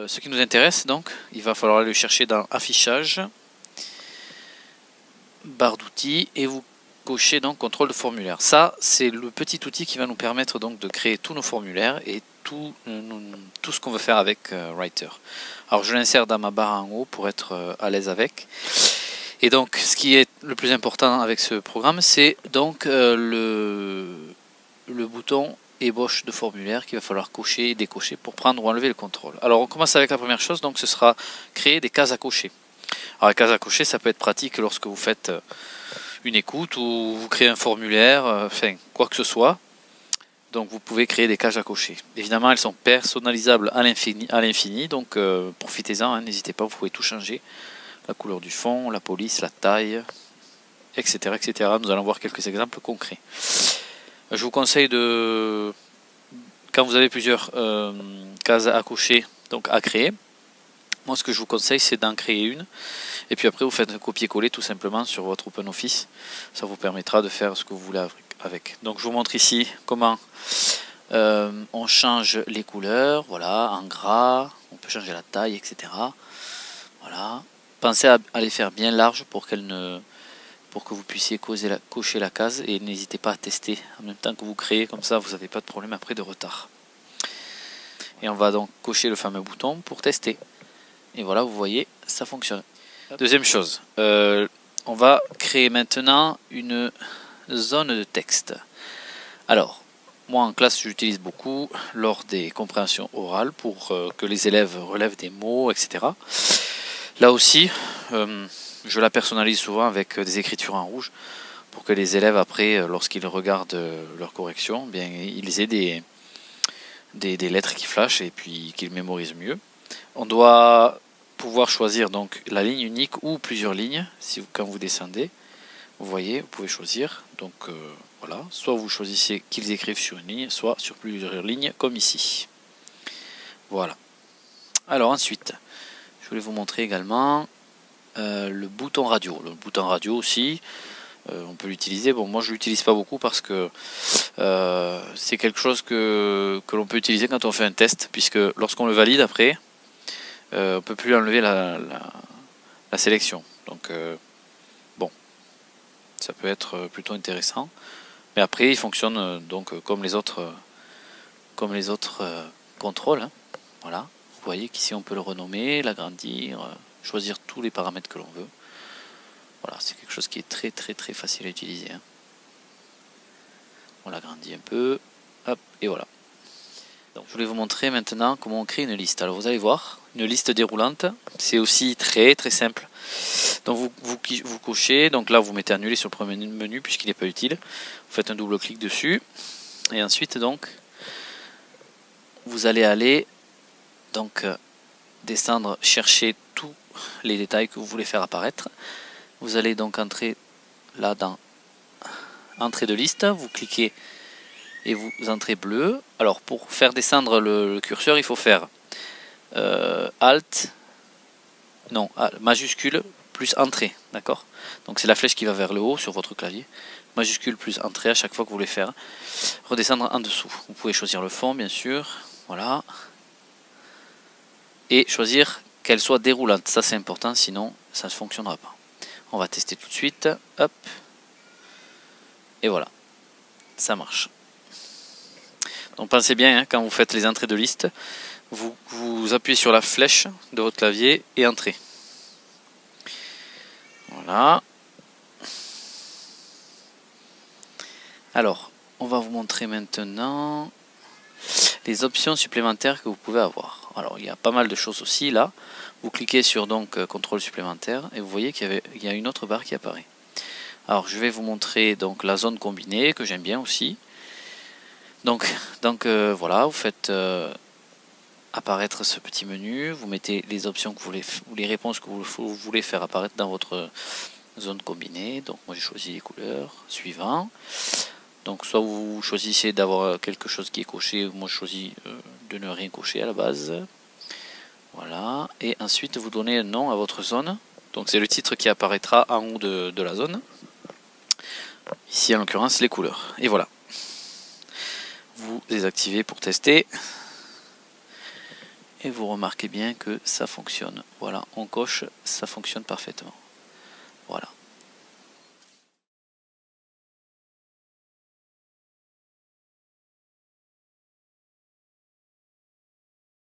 Ce qui nous intéresse donc, il va falloir aller le chercher dans affichage, barre d'outils, et vous cochez donc contrôle de formulaire. Ça, c'est le petit outil qui va nous permettre donc de créer tous nos formulaires et tout ce qu'on veut faire avec Writer. Alors je l'insère dans ma barre en haut pour être à l'aise avec. Et donc ce qui est le plus important avec ce programme, c'est donc le bouton ébauche de formulaire qu'il va falloir cocher et décocher pour prendre ou enlever le contrôle. Alors on commence avec la première chose, donc ce sera créer des cases à cocher. Alors les cases à cocher, ça peut être pratique lorsque vous faites une écoute ou vous créez un formulaire, enfin quoi que ce soit. Donc vous pouvez créer des cases à cocher. Évidemment, elles sont personnalisables à l'infini, donc profitez-en, hein, n'hésitez pas, vous pouvez tout changer. La couleur du fond, la police, la taille, etc., etc. Nous allons voir quelques exemples concrets. Je vous conseille de, quand vous avez plusieurs cases à cocher, donc à créer, moi ce que je vous conseille c'est d'en créer une, et puis après vous faites un copier-coller tout simplement sur votre OpenOffice. Ça vous permettra de faire ce que vous voulez avec. Donc je vous montre ici comment on change les couleurs, voilà, en gras, on peut changer la taille, etc. Voilà. Pensez à les faire bien larges pour que vous puissiez cocher la case, et n'hésitez pas à tester en même temps que vous créez, comme ça vous n'avez pas de problème après de retard. Et on va donc cocher le fameux bouton pour tester. Et voilà, vous voyez, ça fonctionne. Deuxième chose, on va créer maintenant une zone de texte. Alors, moi en classe j'utilise beaucoup lors des compréhensions orales pour que les élèves relèvent des mots, etc. Là aussi, je la personnalise souvent avec des écritures en rouge pour que les élèves après, lorsqu'ils regardent leur correction, bien, ils aient des lettres qui flashent et puis qu'ils mémorisent mieux. On doit pouvoir choisir donc la ligne unique ou plusieurs lignes quand vous descendez. Vous voyez, vous pouvez choisir. Donc voilà, soit vous choisissez qu'ils écrivent sur une ligne, soit sur plusieurs lignes comme ici. Voilà. Alors ensuite, je voulais vous montrer également le bouton radio. Le bouton radio aussi, on peut l'utiliser. Bon, moi je l'utilise pas beaucoup parce que c'est quelque chose que l'on peut utiliser quand on fait un test, puisque lorsqu'on le valide après, on peut plus enlever la sélection. Donc bon, ça peut être plutôt intéressant. Mais après, il fonctionne donc comme les autres contrôles. Hein. Voilà. Vous voyez qu'ici on peut le renommer, l'agrandir, choisir tous les paramètres que l'on veut. Voilà, c'est quelque chose qui est très très très facile à utiliser. Hein. On l'agrandit un peu, hop, et voilà. Donc je voulais vous montrer maintenant comment on crée une liste. Alors vous allez voir, une liste déroulante, c'est aussi très très simple. Donc vous cochez, donc là vous mettez annuler sur le premier menu puisqu'il n'est pas utile. Vous faites un double clic dessus, et ensuite donc vous allez aller donc descendre, chercher tous les détails que vous voulez faire apparaître. Vous allez donc entrer là dans entrée de liste, vous cliquez et vous entrez bleu. Alors pour faire descendre le curseur, il faut faire majuscule plus entrée, d'accord? Donc c'est la flèche qui va vers le haut sur votre clavier. Majuscule plus entrée à chaque fois que vous voulez faire. Redescendre en dessous. Vous pouvez choisir le fond, bien sûr. Voilà. Et choisir qu'elle soit déroulante. Ça c'est important, sinon ça ne fonctionnera pas. On va tester tout de suite. Hop. Et voilà. Ça marche. Donc pensez bien, hein, quand vous faites les entrées de liste, vous appuyez sur la flèche de votre clavier et entrez. Voilà. Alors, on va vous montrer maintenant les options supplémentaires que vous pouvez avoir. Alors, il y a pas mal de choses aussi là. Vous cliquez sur donc contrôle supplémentaire et vous voyez qu'il y a une autre barre qui apparaît. Alors, je vais vous montrer donc la zone combinée que j'aime bien aussi. Donc voilà, vous faites apparaître ce petit menu, vous mettez les options que vous voulez, ou les réponses que vous voulez faire apparaître dans votre zone combinée. Donc moi j'ai choisi les couleurs, suivant. Donc soit vous choisissez d'avoir quelque chose qui est coché, ou moi je choisis de ne rien cocher à la base. Voilà, et ensuite vous donnez un nom à votre zone. Donc c'est le titre qui apparaîtra en haut de la zone. Ici en l'occurrence les couleurs. Et voilà. Vous désactivez pour tester. Et vous remarquez bien que ça fonctionne. Voilà, on coche, ça fonctionne parfaitement. Voilà.